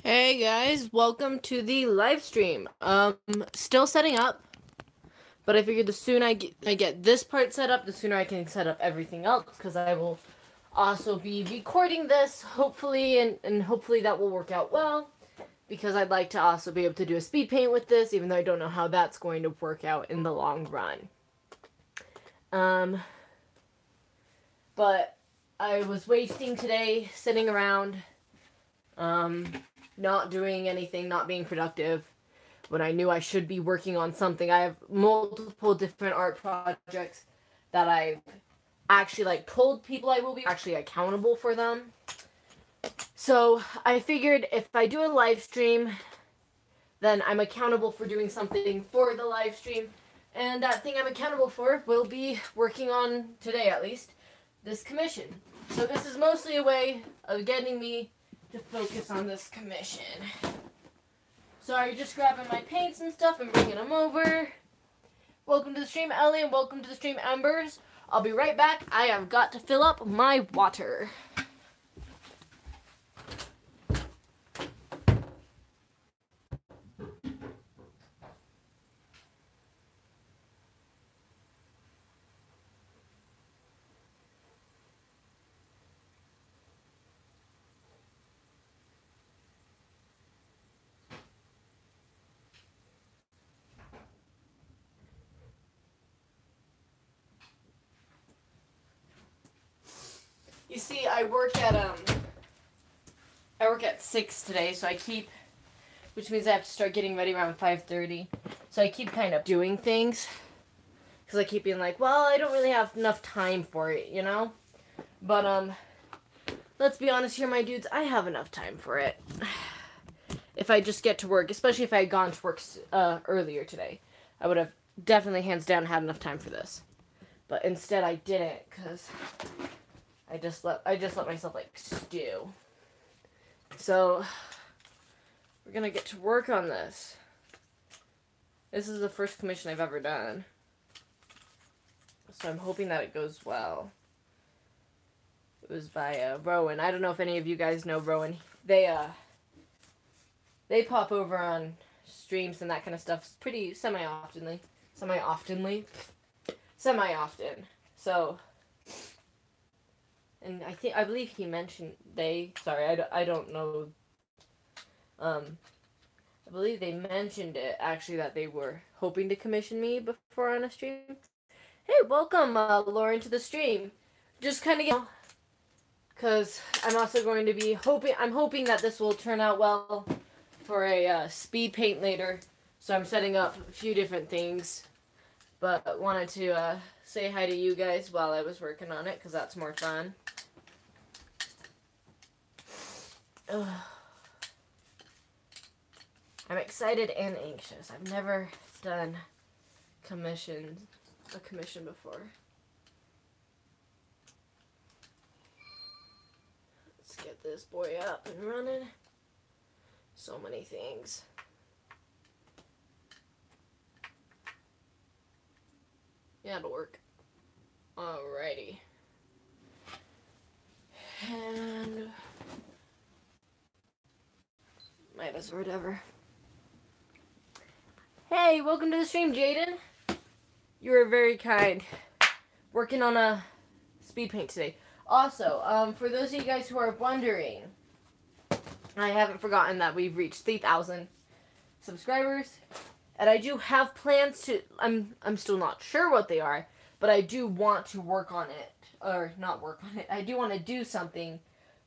Hey guys, welcome to the live stream. Still setting up, but I figured the sooner I get this part set up, the sooner I can set up everything else, because I will also be recording this, hopefully, and hopefully that will work out well, because I'd like to also be able to do a speed paint with this, even though I don't know how that's going to work out in the long run. But I was wasting today sitting around, not doing anything, not being productive, when I knew I should be working on something. I have multiple different art projects that I've actually told people I will be actually accountable for them. So I figured if I do a live stream, then I'm accountable for doing something for the live stream. And that thing I'm accountable for will be working on today, at least, this commission. So this is mostly a way of getting me to focus on this commission. Sorry, just grabbing my paints and stuff and bringing them over. Welcome to the stream, Ellie, and welcome to the stream, Embers. I'll be right back. I have got to fill up my water. You see, I work at 6 today, so which means I have to start getting ready around 5:30. So I keep kind of doing things, because I keep being like, well, I don't really have enough time for it, you know? But, let's be honest here, my dudes, I have enough time for it. If I just get to work, especially if I had gone to work earlier today, I would have definitely, hands down, had enough time for this. But instead I didn't, because I just let myself stew. So we're gonna get to work on this. This is the first commission I've ever done, so I'm hoping that it goes well. It was by Rowan. I don't know if any of you guys know Rowan. They pop over on streams and that kind of stuff pretty semi-often. So. And I believe he mentioned I don't know. I believe they mentioned it, actually, that they were hoping to commission me before on a stream. Hey, welcome, Lauren, to the stream. Just kind of, because I'm also going to be I'm hoping that this will turn out well for a speed paint later. So I'm setting up a few different things, but wanted to say hi to you guys while I was working on it, because that's more fun. Ugh. I'm excited and anxious. I've never done a commission before. Let's get this boy up and running. So many things. Yeah, it'll work. Alrighty. And might as well, whatever. Hey, welcome to the stream, Jaden. You were very kind. Working on a speed paint today. Also, for those of you guys who are wondering, I haven't forgotten that we've reached 3,000 subscribers, and I do have plans to. I'm still not sure what they are, but I do want to work on it, or not work on it. I do want to do something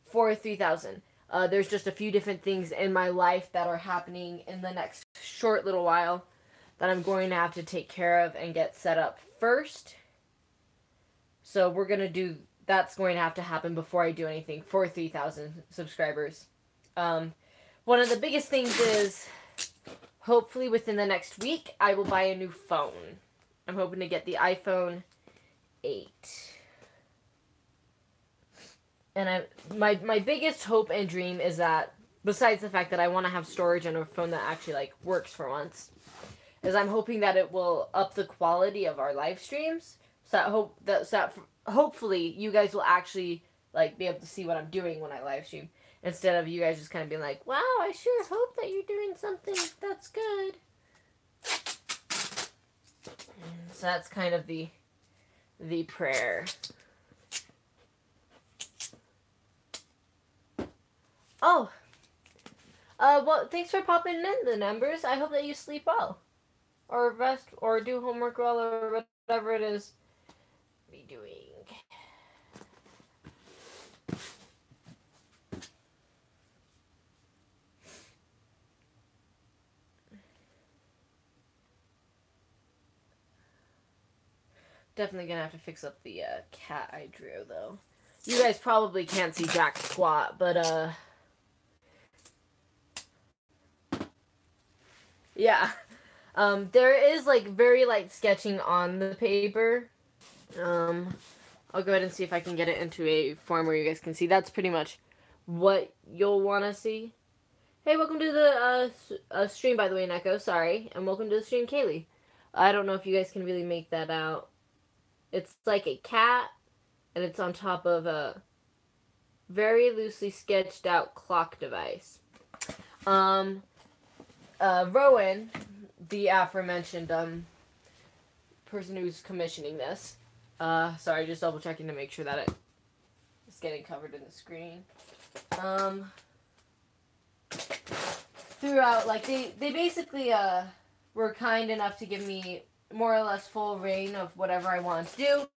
for 3,000. There's just a few different things in my life that are happening in the next short little while that I'm going to have to take care of and get set up first. So that's going to have to happen before I do anything for 3,000 subscribers. One of the biggest things is, hopefully within the next week, I will buy a new phone. I'm hoping to get the iPhone 8. And my biggest hope and dream is that, besides the fact that I want to have storage and a phone that actually works for once, is I'm hoping that it will up the quality of our live streams, so that hopefully you guys will actually be able to see what I'm doing when I live stream, instead of you guys just kind of being like, wow, I sure hope that you're doing something that's good. So that's kind of the prayer. Oh, well, thanks for popping in the numbers. I hope that you sleep well, or rest, or do homework well, or whatever it is be doing. Definitely gonna have to fix up the cat I drew, though. You guys probably can't see jack squat, but yeah. There is like very light sketching on the paper. I'll go ahead and see if I can get it into a form where you guys can see. That's pretty much what you'll want to see. Hey, welcome to the stream, by the way, Neko. Sorry. And welcome to the stream, Kaylee. I don't know if you guys can really make that out. It's like a cat, and it's on top of a very loosely sketched out clock device. Rowan, the aforementioned person who's commissioning this. Sorry, just double checking to make sure that it's getting covered in the screen. Throughout, like, they basically were kind enough to give me more or less full reign of whatever I wanted to do,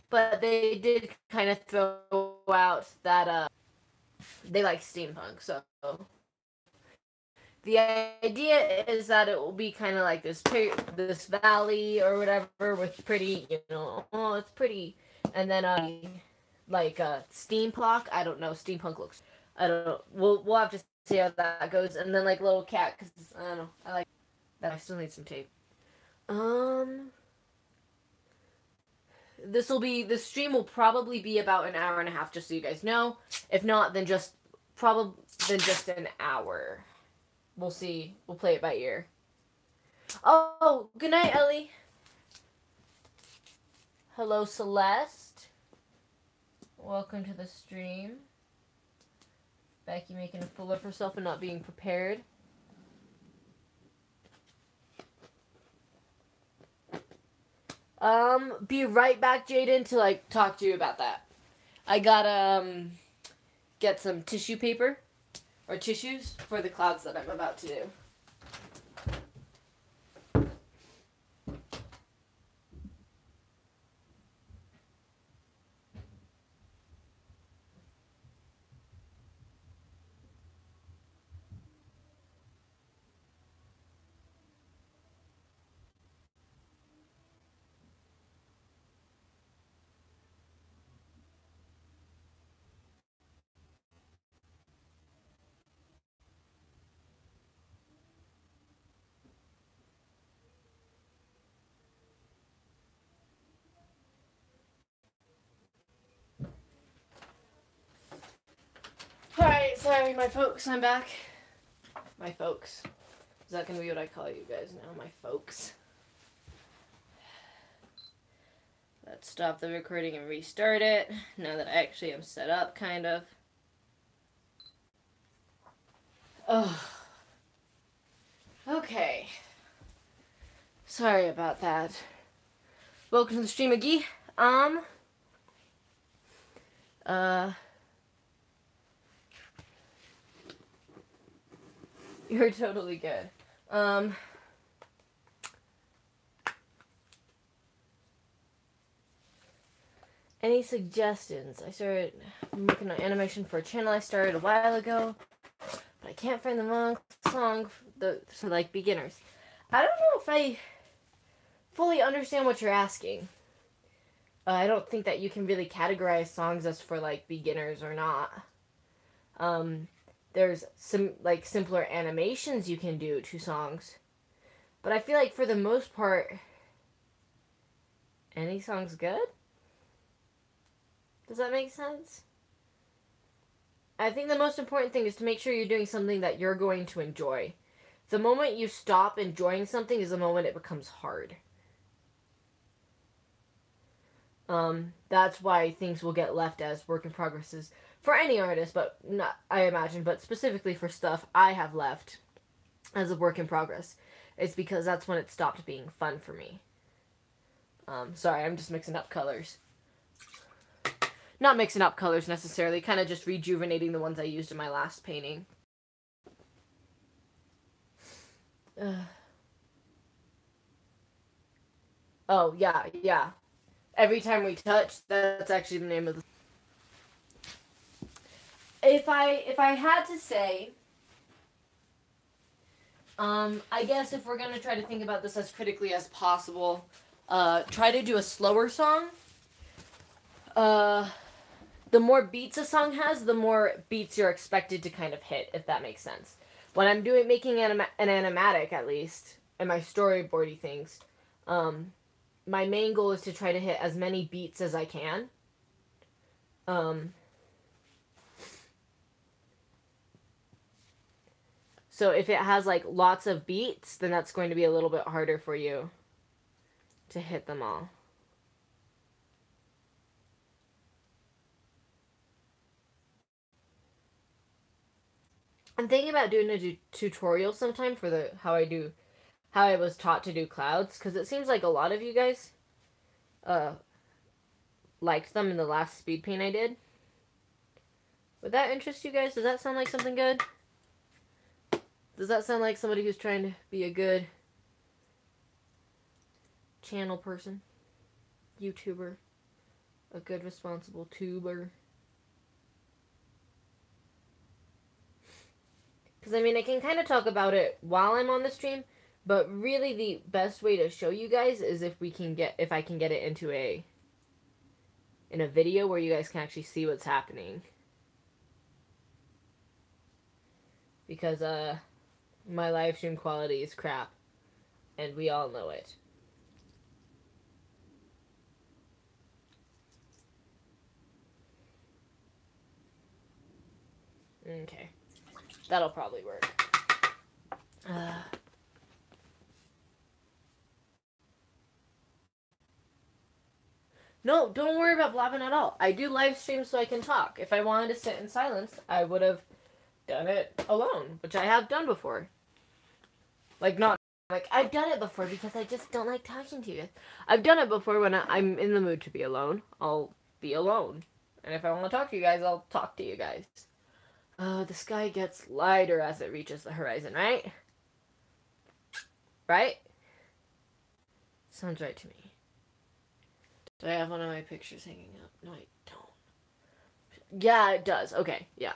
but they did kind of throw out that they like steampunk, so the idea is that it will be kind of like this valley or whatever with pretty, oh, it's pretty, and then like steampunk. I don't know, steampunk looks. I don't know. We'll have to see how that goes, and then like little cat, because I don't know. I like that. I still need some tape. The stream will probably be about an hour and a half, just so you guys know. If not, then just an hour. We'll see. We'll play it by ear. Oh, good night, Ellie. Hello, Celeste. Welcome to the stream. Becky making a fool of herself and not being prepared. Be right back, Jaden, to like talk to you about that. I gotta get some tissue paper or tissues for the clouds that I'm about to do. Alright, sorry, my folks, I'm back. My folks. Is that gonna be what I call you guys now? My folks. Let's stop the recording and restart it, now that I actually am set up, kind of. Oh. Okay. Sorry about that. Welcome to the stream, McGee. You're totally good. Any suggestions? I started making an animation for a channel I started a while ago, but I can't find the wrong song for like beginners. I don't know if I fully understand what you're asking. I don't think that you can really categorize songs as for like beginners or not. There's some like simpler animations you can do to songs, but I feel like for the most part, any song's good. Does that make sense? I think the most important thing is to make sure you're doing something that you're going to enjoy. The moment you stop enjoying something is the moment it becomes hard. That's why things will get left as work in progresses for any artist, but not, I imagine, but specifically for stuff I have left as a work in progress, it's because that's when it stopped being fun for me. Sorry, I'm just mixing up colors. Not mixing up colors necessarily, kind of just rejuvenating the ones I used in my last painting. Oh, yeah. Every time we touch, that's actually the name of the... If I had to say, I guess if we're going to try to think about this as critically as possible, try to do a slower song. The more beats a song has, the more beats you're expected to kind of hit, if that makes sense. When I'm making an animatic, at least, and my storyboardy things, my main goal is to try to hit as many beats as I can. So if it has, like, lots of beats, then that's going to be a little bit harder for you to hit them all. I'm thinking about doing a tutorial sometime for how I was taught to do clouds, because it seems like a lot of you guys liked them in the last speed paint I did. Would that interest you guys? Does that sound like something good? Does that sound like somebody who's trying to be a good channel person? YouTuber? A good responsible tuber? Because, I mean, I can kind of talk about it while I'm on the stream, but really the best way to show you guys is if I can get it into in a video where you guys can actually see what's happening. Because, my live stream quality is crap, and we all know it. Okay. That'll probably work. No, don't worry about blabbing at all. I do live streams so I can talk. If I wanted to sit in silence, I would have done it alone, which I have done before. Like, not like I've done it before because I just don't like talking to you guys. I've done it before when I'm in the mood to be alone. I'll be alone. And if I want to talk to you guys, I'll talk to you guys. The sky gets lighter as it reaches the horizon, right? Right? Sounds right to me. Do I have one of my pictures hanging up? No, I don't. Yeah, it does. Okay, yeah.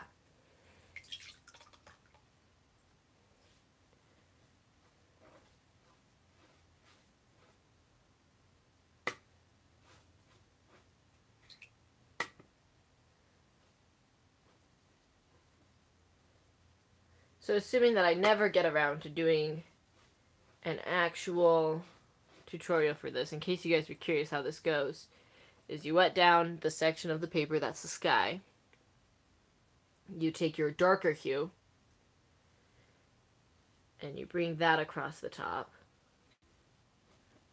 So assuming that I never get around to doing an actual tutorial for this, in case you guys were curious how this goes, is you wet down the section of the paper that's the sky. You take your darker hue and you bring that across the top.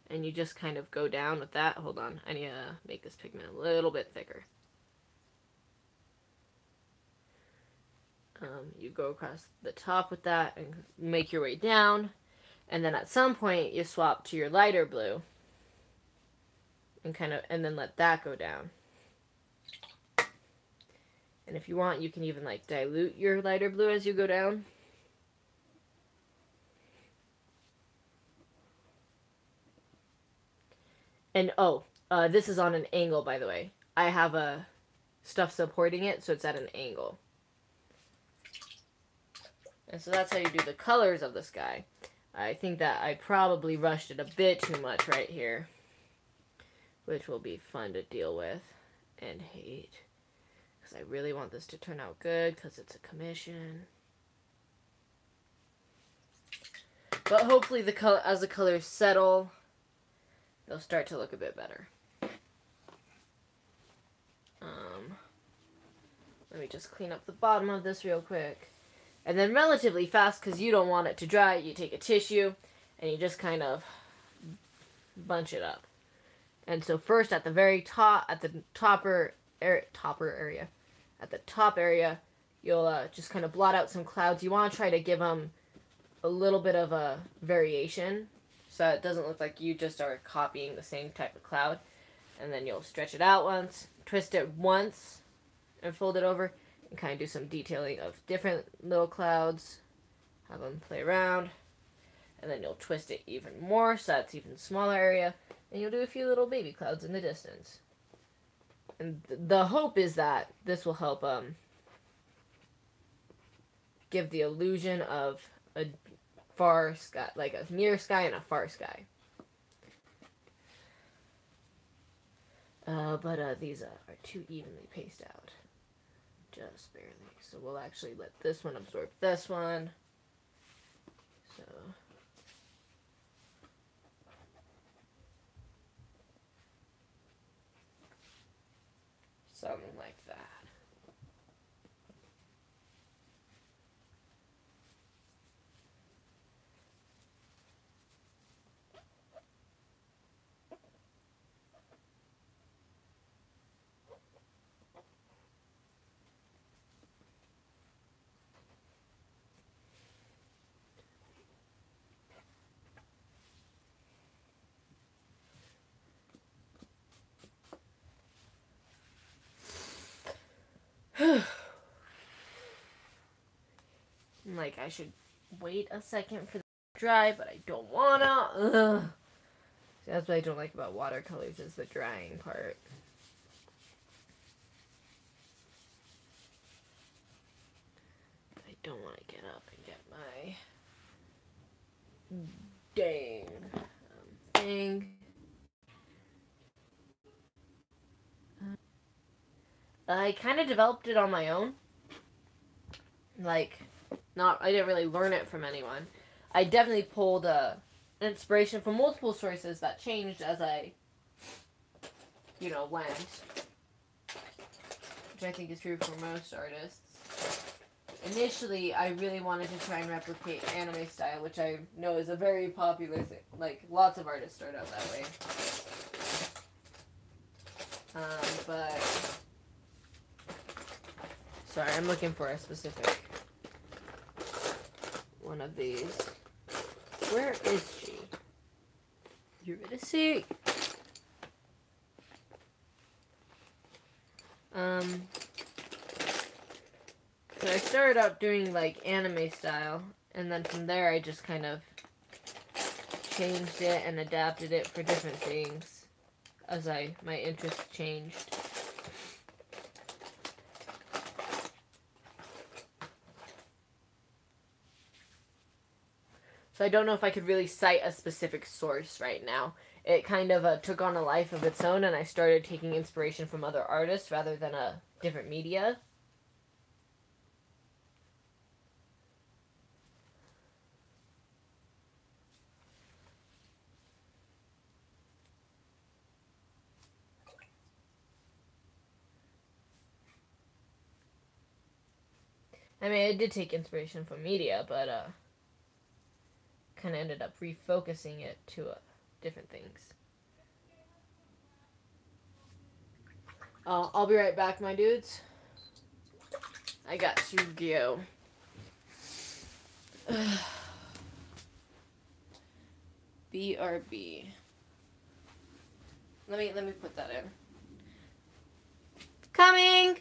And you just kind of go down with that. Hold on, I need to make this pigment a little bit thicker. You go across the top with that and make your way down. And then at some point, you swap to your lighter blue. And then let that go down. And if you want, you can even, like, dilute your lighter blue as you go down. And, this is on an angle, by the way. I have stuff supporting it, so it's at an angle. And so that's how you do the colors of the sky. I think that I probably rushed it a bit too much right here, which will be fun to deal with and hate. Because I really want this to turn out good because it's a commission. But hopefully as the colors settle, they'll start to look a bit better. Let me just clean up the bottom of this real quick. And then relatively fast, because you don't want it to dry, you take a tissue and you just kind of bunch it up. And so first at the very top, at the topper area, at the top area, you'll just kind of blot out some clouds. You want to try to give them a little bit of a variation so it doesn't look like you just are copying the same type of cloud. And then you'll stretch it out once, twist it once, and fold it over, and kind of do some detailing of different little clouds. Have them play around, and then you'll twist it even more so it's even smaller area, and you'll do a few little baby clouds in the distance. And the hope is that this will help give the illusion of a far sky, like a near sky and a far sky. But these are too evenly paced out. Just barely. So we'll actually let this one absorb this one. So something like that. Like, I should wait a second for the dry, but I don't wanna. Ugh. See, that's what I don't like about watercolors, is the drying part. I don't want to get up and get my dang thing. I kind of developed it on my own. Like, I didn't really learn it from anyone. I definitely pulled inspiration from multiple sources that changed as I, went. Which I think is true for most artists. Initially, I really wanted to try and replicate anime style, which I know is a very popular thing. Like, lots of artists start out that way. But... Sorry, I'm looking for a specific one of these. Where is she? Eurydice. So I started out doing like anime style, and then from there I just kind of changed it and adapted it for different things as my interest changed. So I don't know if I could really cite a specific source right now. It kind of took on a life of its own, and I started taking inspiration from other artists rather than different media. I mean, I did take inspiration from media, but kind of ended up refocusing it to different things. I'll be right back, my dudes. I got Yu-Gi-Oh! BRB. Let me put that in. Coming!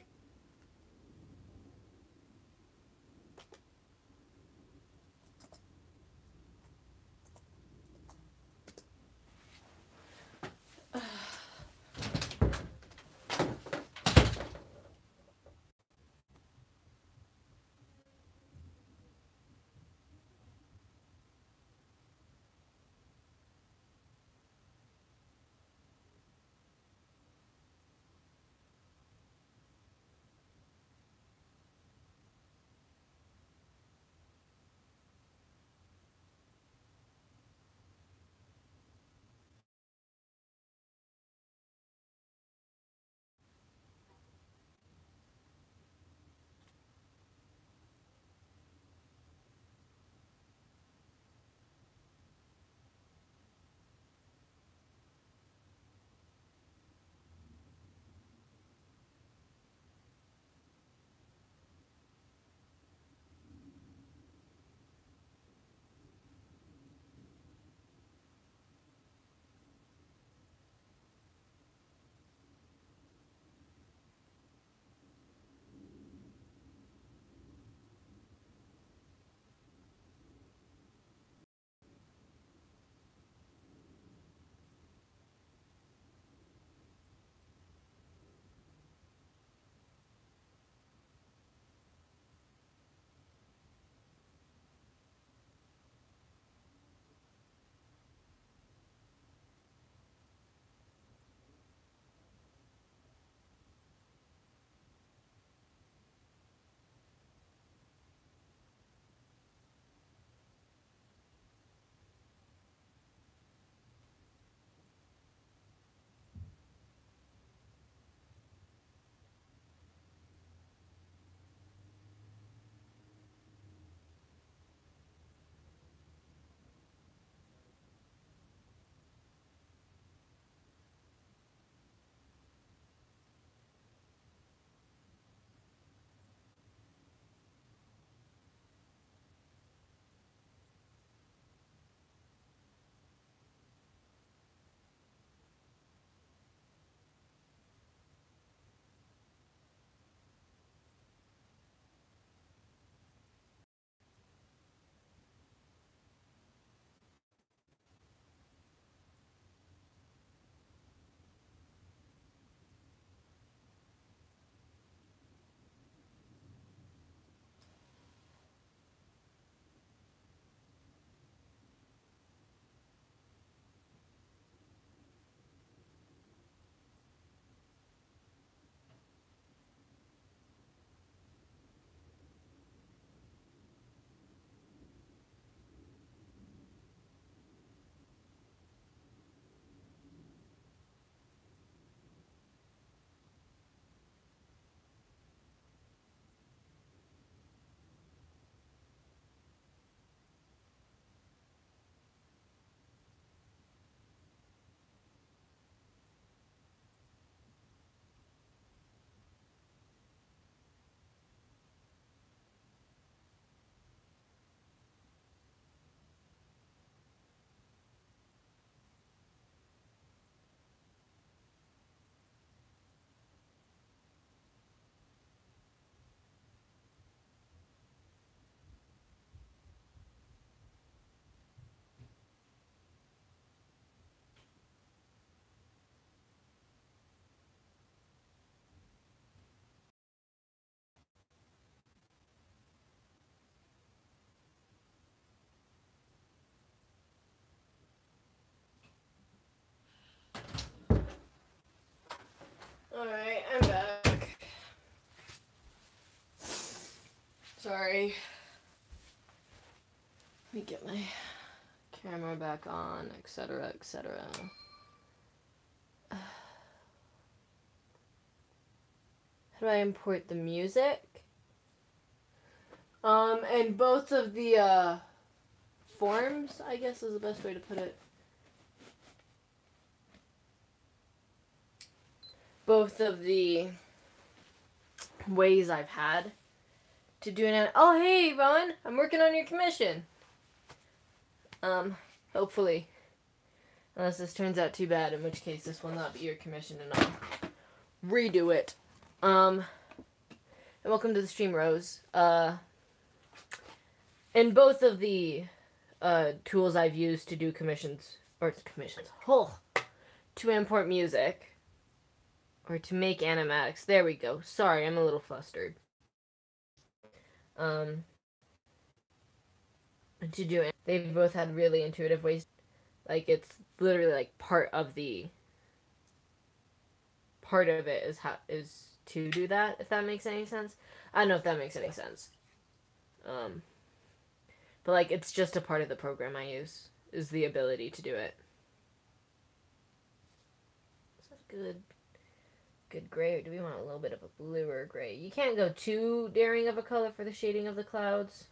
Sorry. Let me get my camera back on, etc., etc. How do I import the music? And both of the forms, I guess is the best way to put it. Both of the ways I've had to do it. Oh, hey, Ron, I'm working on your commission. Hopefully. Unless this turns out too bad, in which case this will not be your commission and I'll redo it. And welcome to the stream, Rose. In both of the tools I've used to do commissions, to import music, or to make animatics. There we go. Sorry, I'm a little flustered. To do it, they've both had really intuitive ways. Like, it's literally like part of it is to do that, if that makes any sense. I don't know if that makes any sense. But like, it's just a part of the program I use, is the ability to do it. Is that good gray, or do we want a little bit of a bluer gray? You can't go too daring of a color for the shading of the clouds.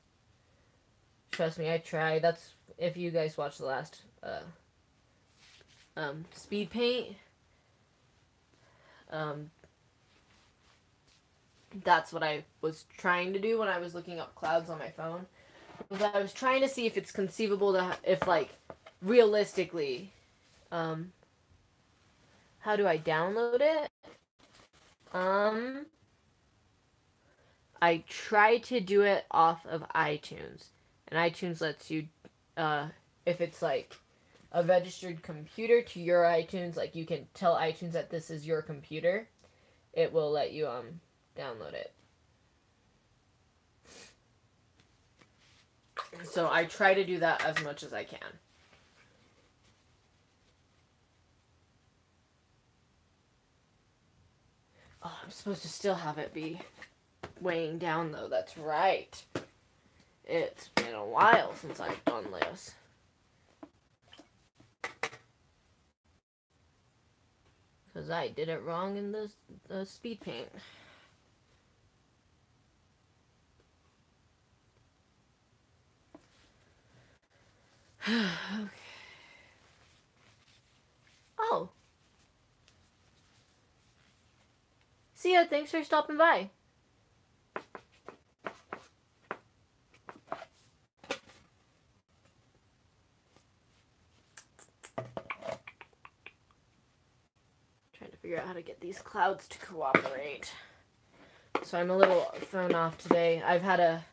Trust me, I tried. That's, if you guys watched the last speed paint, that's what I was trying to do when I was looking up clouds on my phone. I was trying to see if it's conceivable if like realistically, how do I download it? I tried to do it off of iTunes, and iTunes lets you, if it's like a registered computer to your iTunes, like you can tell iTunes that this is your computer, it will let you download it. So I try to do that as much as I can. Oh, I'm supposed to still have it be weighing down, though. That's right. It's been a while since I've done this. Because I did it wrong in the speed paint. Okay. Oh. See ya, thanks for stopping by. Trying to figure out how to get these clouds to cooperate. So I'm a little thrown off today. I've had a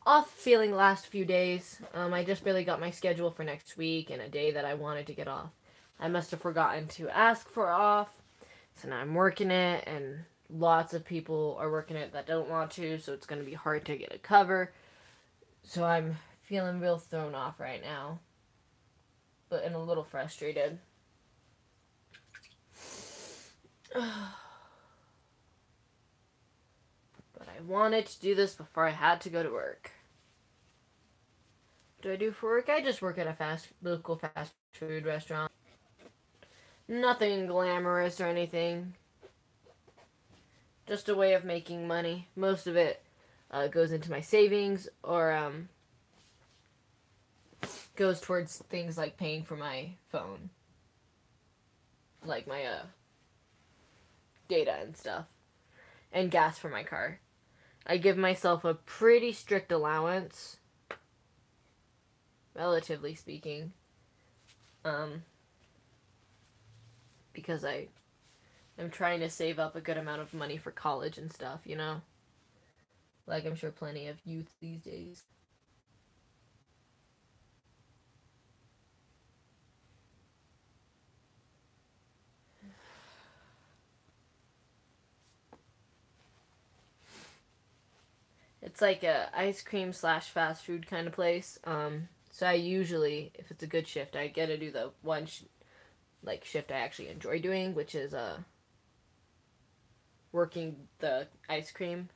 off feeling last few days. I just barely got my schedule for next week and a day that I wanted to get off. I must have forgotten to ask for off, so now I'm working it, and lots of people are working it that don't want to, so it's going to be hard to get a cover. So I'm feeling real thrown off right now, but and a little frustrated. But I wanted to do this before I had to go to work. What do I do for work? I just work at a local fast food restaurant. Nothing glamorous or anything. Just a way of making money. Most of it goes into my savings or goes towards things like paying for my phone. Like my data and stuff. And gas for my car. I give myself a pretty strict allowance, relatively speaking, because I am trying to save up a good amount of money for college and stuff, you know? Like I'm sure plenty of youth these days. It's like a ice cream / fast food kind of place. So I usually, if it's a good shift, I get to do the one shift I actually enjoy doing, which is working the ice cream